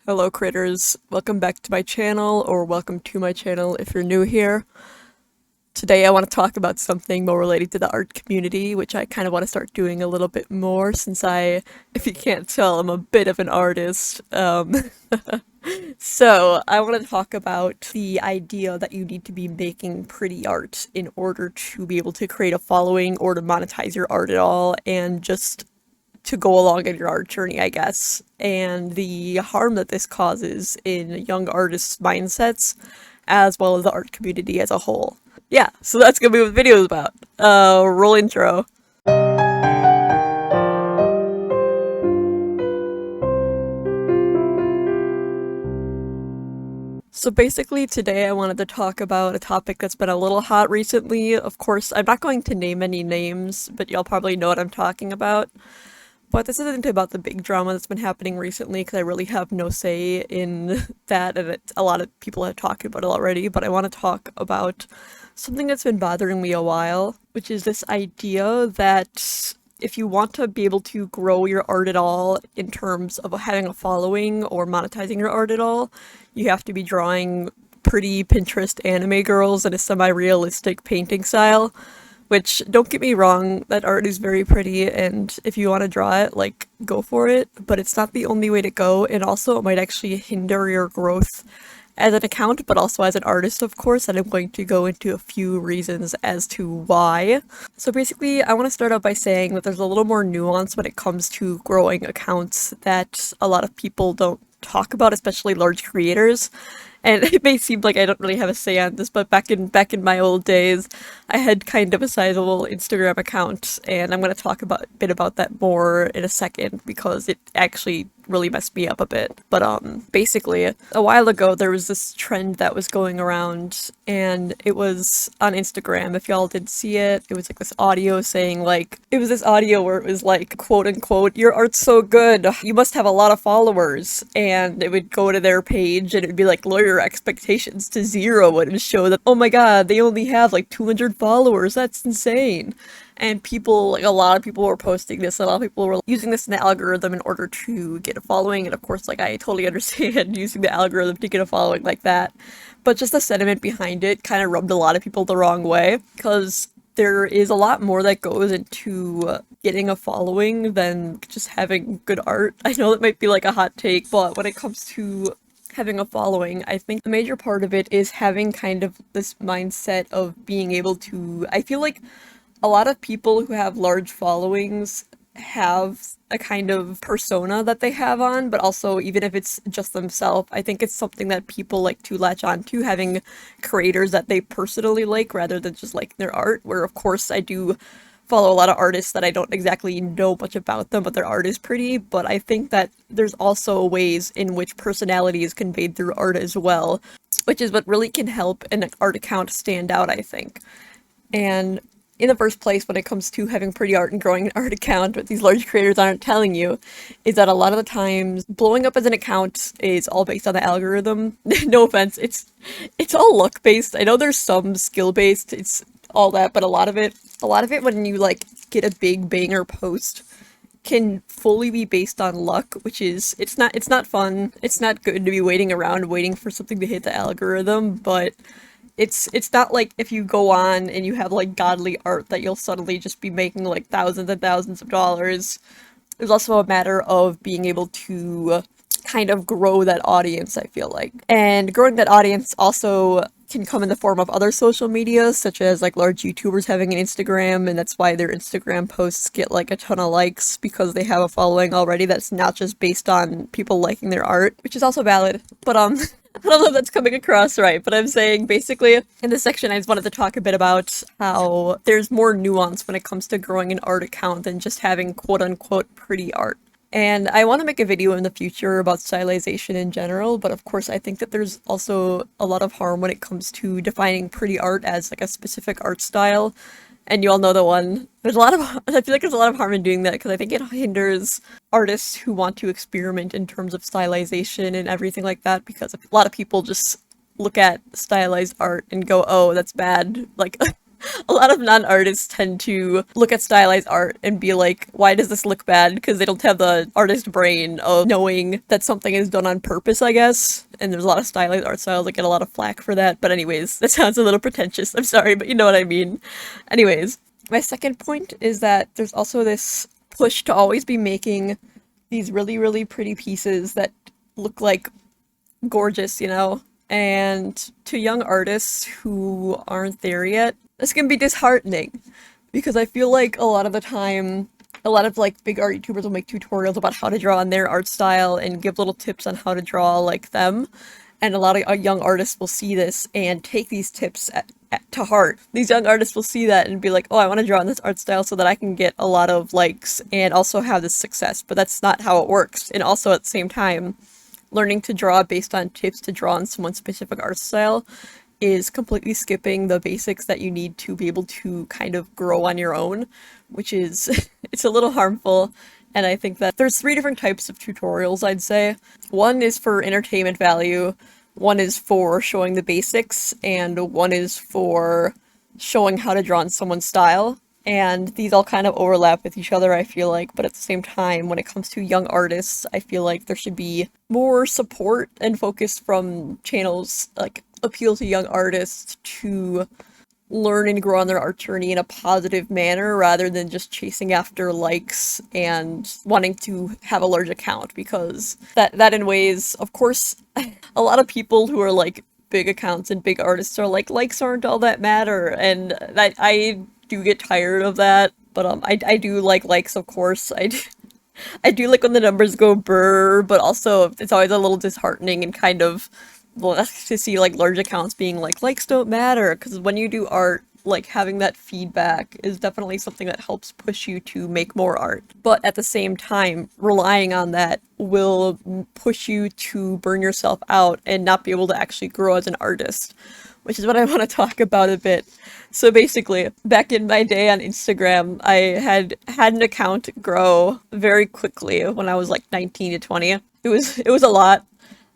Hello critters, welcome back to my channel, or welcome to my channel if you're new here. Today I want to talk about something more related to the art community, which I kind of want to start doing a little bit more since if you can't tell, I'm a bit of an artist. So I want to talk about the idea that you need to be making pretty art in order to be able to create a following or to monetize your art at all, and just to go along in your art journey, I guess, and the harm that this causes in young artists' mindsets, as well as the art community as a whole. Yeah, so that's gonna be what the video is about. Roll intro. So basically today I wanted to talk about a topic that's been a little hot recently. Of course, I'm not going to name any names, but y'all probably know what I'm talking about. But this isn't about the big drama that's been happening recently, because I really have no say in that, and a lot of people have talked about it already. But I want to talk about something that's been bothering me a while, which is this idea that if you want to be able to grow your art at all in terms of having a following or monetizing your art at all, you have to be drawing pretty Pinterest anime girls in a semi-realistic painting style. Which, don't get me wrong, that art is very pretty, and if you want to draw it, like, go for it, but it's not the only way to go, and also it might actually hinder your growth as an account, but also as an artist, of course, and I'm going to go into a few reasons as to why. So basically, I want to start out by saying that there's a little more nuance when it comes to growing accounts that a lot of people don't talk about, especially large creators. And it may seem like I don't really have a say on this, but back in my old days, I had kind of a sizable Instagram account, and I'm going to talk a bit about that more in a second because it actually really messed me up a bit. But basically, a while ago there was this trend that was going around, and it was on Instagram. If y'all did see it, it was like this audio saying like it was this audio where it was like, quote unquote, "Your art's so good, you must have a lot of followers," and it would go to their page and it would be like lower your expectations to zero, and it would show that, oh my god, they only have like 200 followers. That's insane. And people, like a lot of people were posting this, a lot of people were using this in the algorithm in order to get a following, and of course, like, I totally understand using the algorithm to get a following like that. But just the sentiment behind it kind of rubbed a lot of people the wrong way, because there is a lot more that goes into getting a following than just having good art. I know that might be like a hot take, but when it comes to having a following, I think a major part of it is having kind of this mindset of being able to, I feel like a lot of people who have large followings have a kind of persona that they have on, but also even if it's just themselves, I think it's something that people like to latch on to, having creators that they personally like rather than just like their art, where of course I do follow a lot of artists that I don't exactly know much about them, but their art is pretty. But I think that there's also ways in which personality is conveyed through art as well, which is what really can help an art account stand out, I think. And in the first place, when it comes to having pretty art and growing an art account, what these large creators aren't telling you is that a lot of the times blowing up as an account is all based on the algorithm. No offense, it's all luck based. I know there's some skill based, it's all that, but a lot of it when you like get a big banger post can fully be based on luck, which is, it's not fun. It's not good to be waiting around waiting for something to hit the algorithm, but it's not like if you go on and you have like godly art that you'll suddenly just be making like thousands and thousands of dollars. There's also a matter of being able to kind of grow that audience, I feel like. And growing that audience also can come in the form of other social media, such as like large YouTubers having an Instagram, and that's why their Instagram posts get like a ton of likes, because they have a following already that's not just based on people liking their art, which is also valid. But I don't know if that's coming across right, but I'm saying basically in this section I just wanted to talk a bit about how there's more nuance when it comes to growing an art account than just having quote unquote pretty art. And I want to make a video in the future about stylization in general, but of course I think that there's also a lot of harm when it comes to defining pretty art as like a specific art style. And you all know the one. I feel like there's a lot of harm in doing that, because I think it hinders artists who want to experiment in terms of stylization and everything like that, because a lot of people just look at stylized art and go, oh, that's bad. Like, A lot of non-artists tend to look at stylized art and be like, why does this look bad? Because they don't have the artist brain of knowing that something is done on purpose, I guess. And there's a lot of stylized art styles that get a lot of flack for that. But anyways, that sounds a little pretentious. I'm sorry, but you know what I mean. Anyways, my second point is that there's also this push to always be making these really, really pretty pieces that look like gorgeous, you know? And to young artists who aren't there yet, this can be disheartening because I feel like a lot of the time, a lot of like big art YouTubers will make tutorials about how to draw in their art style and give little tips on how to draw like them. And a lot of young artists will see this and take these tips to heart. These young artists will see that and be like, oh, I want to draw in this art style so that I can get a lot of likes and also have this success. But that's not how it works. And also at the same time, learning to draw based on tips to draw in someone's specific art style is completely skipping the basics that you need to be able to kind of grow on your own, which is, it's a little harmful. And I think that there's 3 different types of tutorials, I'd say. One is for entertainment value, one is for showing the basics, and one is for showing how to draw in someone's style. And these all kind of overlap with each other, I feel like, but at the same time, when it comes to young artists, I feel like there should be more support and focus from channels like appeal to young artists to learn and grow on their art journey in a positive manner rather than just chasing after likes and wanting to have a large account, because that in ways, of course, a lot of people who are like big accounts and big artists are like, likes aren't all that matter, and that I do get tired of that, but I do like likes, of course. I do like when the numbers go brr, but also it's always a little disheartening and kind of to see like large accounts being like, likes don't matter, because when you do art, like having that feedback is definitely something that helps push you to make more art. But at the same time, relying on that will push you to burn yourself out and not be able to actually grow as an artist, which is what I want to talk about a bit. So basically, back in my day on Instagram, I had an account grow very quickly when I was like 19 to 20. It was a lot.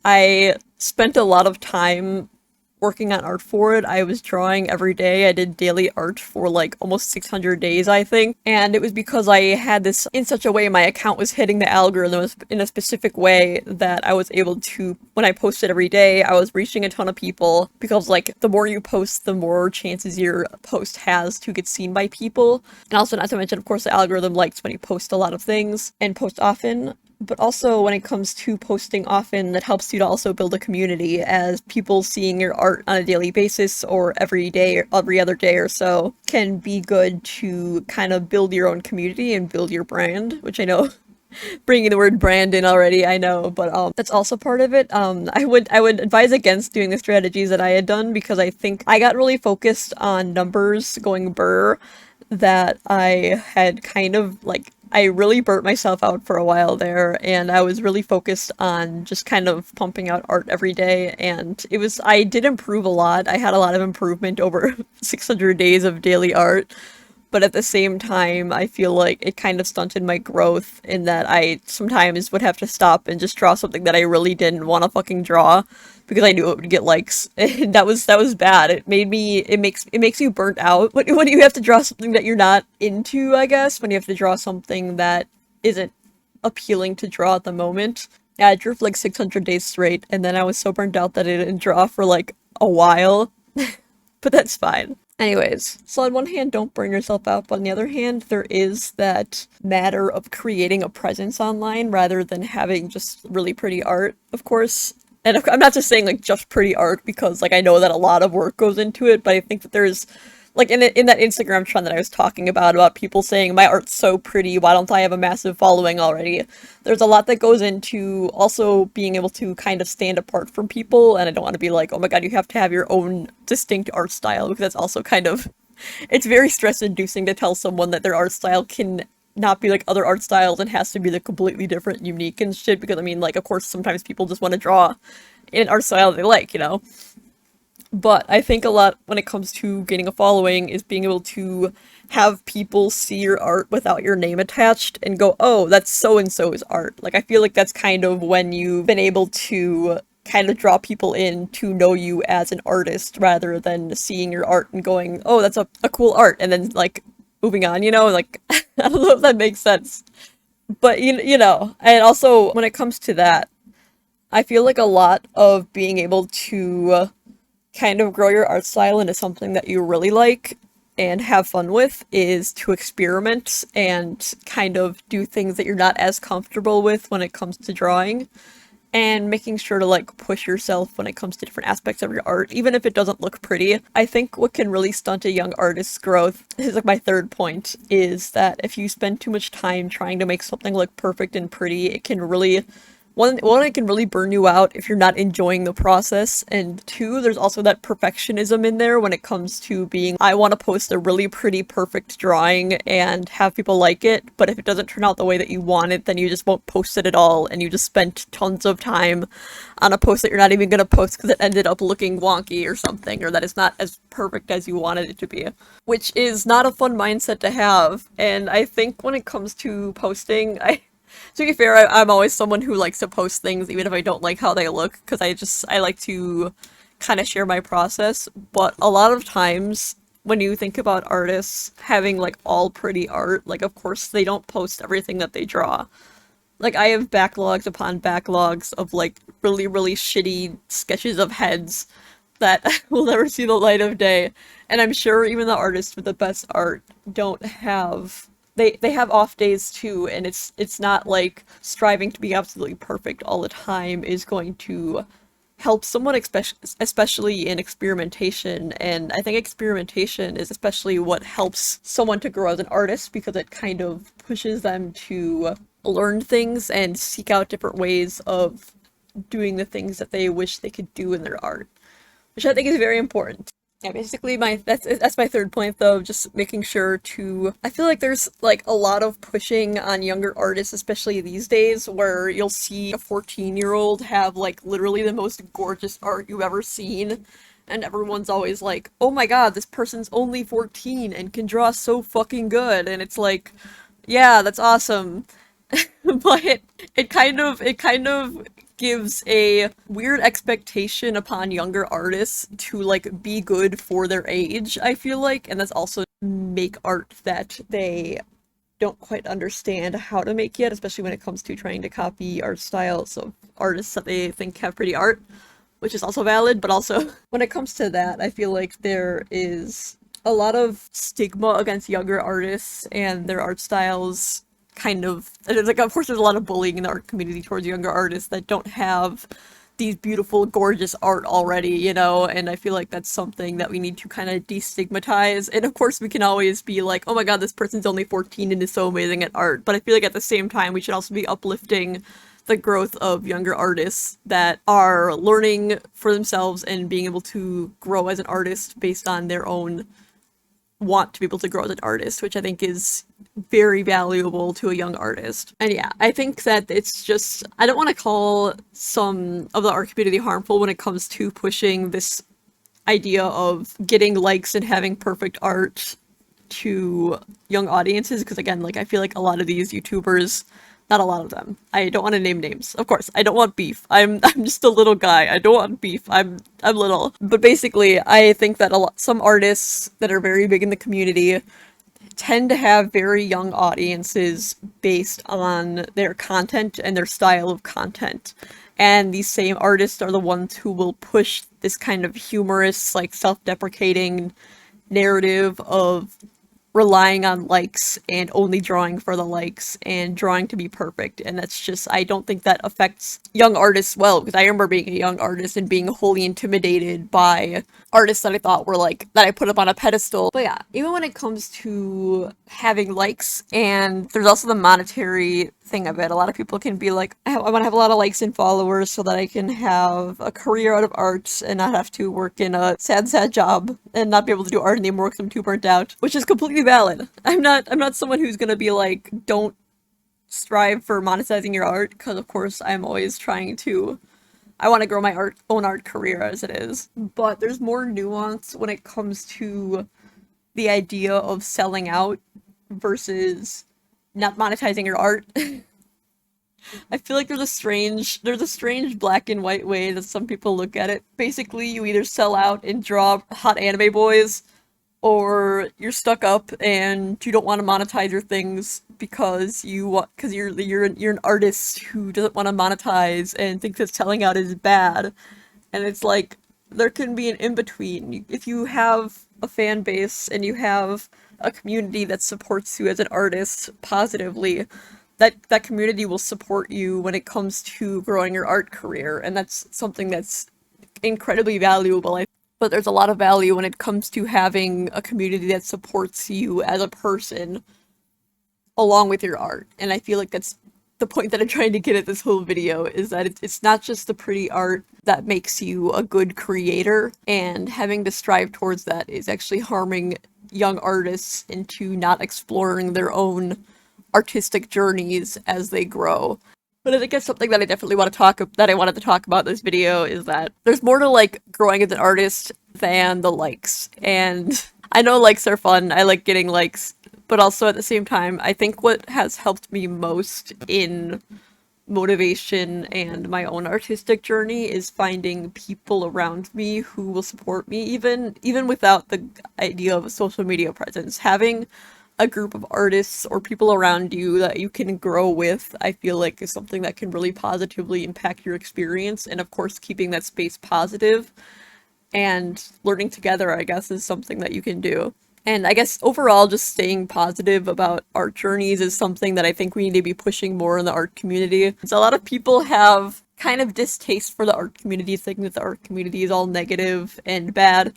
I spent a lot of time working on art for it. I was drawing every day. I did daily art for like almost 600 days, I think. And it was because I had this in such a way my account was hitting the algorithm in a specific way that I was able to, when I posted every day, I was reaching a ton of people, because like the more you post, the more chances your post has to get seen by people. And also, not to mention, of course, the algorithm likes when you post a lot of things and post often. But also, when it comes to posting often, that helps you to also build a community, as people seeing your art on a daily basis or every day or every other day or so can be good to kind of build your own community and build your brand, which I know bringing the word brand in already, I know, but that's also part of it. I would advise against doing the strategies that I had done, because I think I got really focused on numbers going burr, that I had kind of like, I really burnt myself out for a while there, and I was really focused on just kind of pumping out art every day, and I did improve a lot. I had a lot of improvement over 600 days of daily art, but at the same time, I feel like it kind of stunted my growth in that I sometimes would have to stop and just draw something that I really didn't want to fucking draw, because I knew it would get likes, and that was bad. It makes you burnt out when you have to draw something that you're not into, I guess, when you have to draw something that isn't appealing to draw at the moment. Yeah, I drew for like 600 days straight, and then I was so burnt out that I didn't draw for like a while, but that's fine. Anyways, so on one hand, don't burn yourself out, but on the other hand, there is that matter of creating a presence online rather than having just really pretty art, of course. And I'm not just saying like just pretty art, because like I know that a lot of work goes into it, but I think that there's like in that Instagram trend that I was talking about people saying my art's so pretty, why don't I have a massive following already? There's a lot that goes into also being able to kind of stand apart from people, and I don't want to be like, oh my god, you have to have your own distinct art style, because that's also kind of, it's very stress inducing to tell someone that their art style can not be like other art styles and has to be like completely different, unique and shit, because I mean, like, of course sometimes people just want to draw in an art style they like, you know? But I think a lot when it comes to gaining a following is being able to have people see your art without your name attached and go, oh, that's so-and-so's art. Like, I feel like that's kind of when you've been able to kind of draw people in to know you as an artist rather than seeing your art and going, oh, that's a cool art, and then like moving on, you know, like I don't know if that makes sense. But you know, and also when it comes to that, I feel like a lot of being able to kind of grow your art style into something that you really like and have fun with is to experiment and kind of do things that you're not as comfortable with when it comes to drawing, and making sure to like push yourself when it comes to different aspects of your art, even if it doesn't look pretty. I think what can really stunt a young artist's growth is like my third point is that if you spend too much time trying to make something look perfect and pretty, it can really one, it can really burn you out if you're not enjoying the process, and two, there's also that perfectionism in there when it comes to being, I want to post a really pretty, perfect drawing and have people like it, but if it doesn't turn out the way that you want it, then you just won't post it at all, and you just spent tons of time on a post that you're not even going to post because it ended up looking wonky or something, or that it's not as perfect as you wanted it to be, which is not a fun mindset to have. And I think when it comes to posting, to be fair, I'm always someone who likes to post things even if I don't like how they look, because I like to kind of share my process. But a lot of times when you think about artists having like all pretty art, like of course they don't post everything that they draw. Like I have backlogs upon backlogs of like really, really shitty sketches of heads that will never see the light of day. And I'm sure even the artists with the best art don't have, they have off days too, and it's not like striving to be absolutely perfect all the time is going to help someone, especially in experimentation. And I think experimentation is especially what helps someone to grow as an artist, because it kind of pushes them to learn things and seek out different ways of doing the things that they wish they could do in their art, which I think is very important. Yeah, basically that's my third point though, just making sure to, I feel like there's like a lot of pushing on younger artists, especially these days, where you'll see a 14-year-old have like literally the most gorgeous art you've ever seen, and everyone's always like, "Oh my god, this person's only 14 and can draw so fucking good." And it's like, "Yeah, that's awesome." But it kind of gives a weird expectation upon younger artists to like be good for their age, I feel like, and that's also make art that they don't quite understand how to make yet, especially when it comes to trying to copy art styles of artists that they think have pretty art, which is also valid. But also when it comes to that, I feel like there is a lot of stigma against younger artists and their art styles. Kind of, like, of course there's a lot of bullying in the art community towards younger artists that don't have these beautiful, gorgeous art already, you know, and I feel like that's something that we need to kind of destigmatize. And of course we can always be like, oh my god, this person's only 14 and is so amazing at art, but I feel like at the same time we should also be uplifting the growth of younger artists that are learning for themselves and being able to grow as an artist based on their own want to be able to grow as an artist, which I think is very valuable to a young artist. And yeah, I think that it's just, I don't want to call some of the art community harmful when it comes to pushing this idea of getting likes and having perfect art to young audiences, because again, like I feel like a lot of these YouTubers, not a lot of them, I don't want to name names, of course, I don't want beef. I'm just a little guy. I don't want beef. I'm little. But basically, I think that some artists that are very big in the community tend to have very young audiences based on their content and their style of content. And these same artists are the ones who will push this kind of humorous, like self-deprecating narrative of relying on likes and only drawing for the likes and drawing to be perfect. And that's just, I don't think that affects young artists well, because I remember being a young artist and being wholly intimidated by artists that I thought were like, that I put up on a pedestal. But yeah, even when it comes to having likes, and there's also the monetary thing of it, a lot of people can be like, I want to have a lot of likes and followers so that I can have a career out of art and not have to work in a sad, sad job and not be able to do art anymore because I'm too burnt out, which is completely valid. I'm not someone who's gonna be like, don't strive for monetizing your art, because of course I'm always trying to, I want to grow my own art career as it is. But there's more nuance when it comes to the idea of selling out versus not monetizing your art. I feel like there's a strange black and white way that some people look at it. Basically, you either sell out and draw hot anime boys, or you're stuck up and you don't want to monetize your things because you're an artist who doesn't want to monetize and thinks that selling out is bad. And it's like there can be an in between. If you have a fan base and you have a community that supports you as an artist positively, that community will support you when it comes to growing your art career, and that's something that's incredibly valuable. But there's a lot of value when it comes to having a community that supports you as a person along with your art. And I feel like that's the point that I'm trying to get at this whole video, is that it's not just the pretty art that makes you a good creator, and having to strive towards that is actually harming young artists into not exploring their own artistic journeys as they grow. But I think it's something that I wanted to talk about in this video, is that there's more to like growing as an artist than the likes. And I know likes are fun. I like getting likes, but also at the same time, I think what has helped me most in motivation and my own artistic journey is finding people around me who will support me, even without the idea of a social media presence. Having a group of artists or people around you that you can grow with, I feel like is something that can really positively impact your experience. And of course, keeping that space positive and learning together, I guess, is something that you can do. And I guess overall, just staying positive about art journeys is something that I think we need to be pushing more in the art community. So a lot of people have kind of distaste for the art community, thinking that the art community is all negative and bad.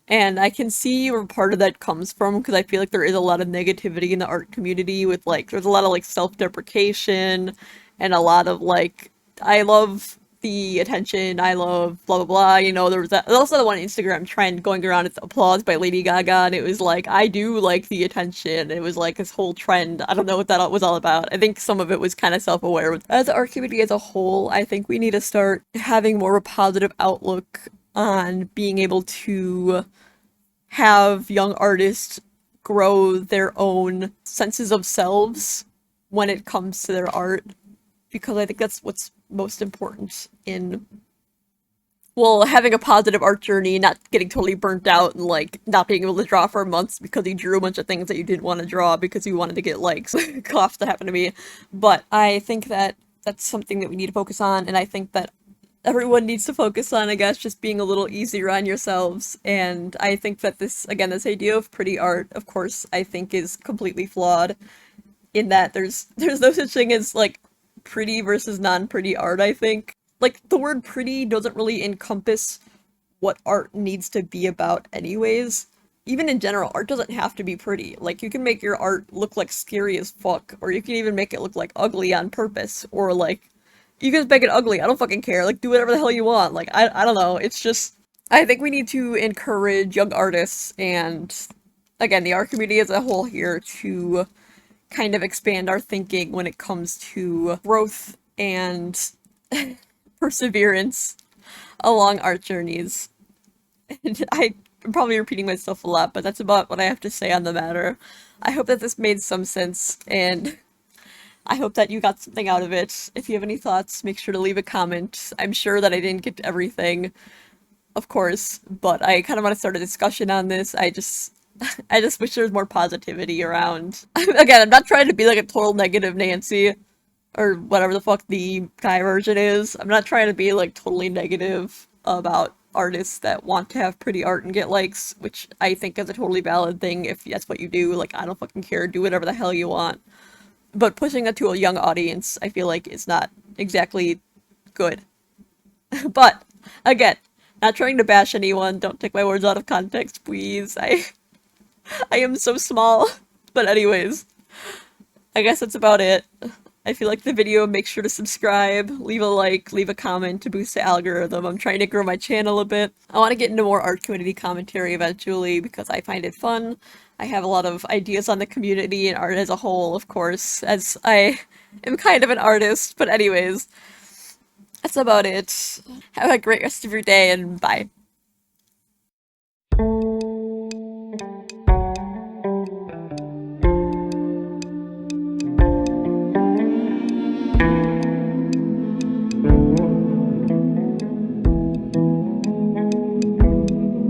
And I can see where part of that comes from, because I feel like there is a lot of negativity in the art community with like, there's a lot of like self-deprecation and a lot of like, I love the attention, I love blah blah blah. You know, there was also the one Instagram trend going around, it's applause by Lady Gaga, and it was like, I do like the attention. It was like this whole trend. I don't know what that was all about. I think some of it was kind of self-aware. As the art community as a whole, I think we need to start having more of a positive outlook on being able to have young artists grow their own senses of selves when it comes to their art, because I think that's what's most important in, well, having a positive art journey, not getting totally burnt out and like not being able to draw for months because you drew a bunch of things that you didn't want to draw because you wanted to get likes. Coughs that happened to me. But I think that that's something that we need to focus on, and I think that everyone needs to focus on, I guess, just being a little easier on yourselves. And I think that this idea of pretty art, of course, I think is completely flawed, in that there's no such thing as like pretty versus non-pretty art, I think. Like, the word pretty doesn't really encompass what art needs to be about anyways. Even in general, art doesn't have to be pretty. Like, you can make your art look like scary as fuck, or you can even make it look like ugly on purpose, or like you can just make it ugly. I don't fucking care. Like, do whatever the hell you want. Like, I don't know. It's just, I think we need to encourage young artists and, again, the art community as a whole here to kind of expand our thinking when it comes to growth and perseverance along art journeys. And I'm probably repeating myself a lot, but that's about what I have to say on the matter. I hope that this made some sense, and I hope that you got something out of it. If you have any thoughts, make sure to leave a comment. I'm sure that I didn't get to everything, of course, but I kind of want to start a discussion on this. I just wish there was more positivity around. Again, I'm not trying to be like a total negative Nancy, or whatever the fuck the guy version is. I'm not trying to be like totally negative about artists that want to have pretty art and get likes, which I think is a totally valid thing if that's what you do. Like, I don't fucking care. Do whatever the hell you want. But pushing that to a young audience, I feel like is not exactly good. But, again, not trying to bash anyone. Don't take my words out of context, please. I am so small. But anyways, I guess that's about it. If you like the video, make sure to subscribe, leave a like, leave a comment to boost the algorithm. I'm trying to grow my channel a bit. I want to get into more art community commentary eventually because I find it fun. I have a lot of ideas on the community and art as a whole, of course, as I am kind of an artist. But anyways, that's about it. Have a great rest of your day, and bye.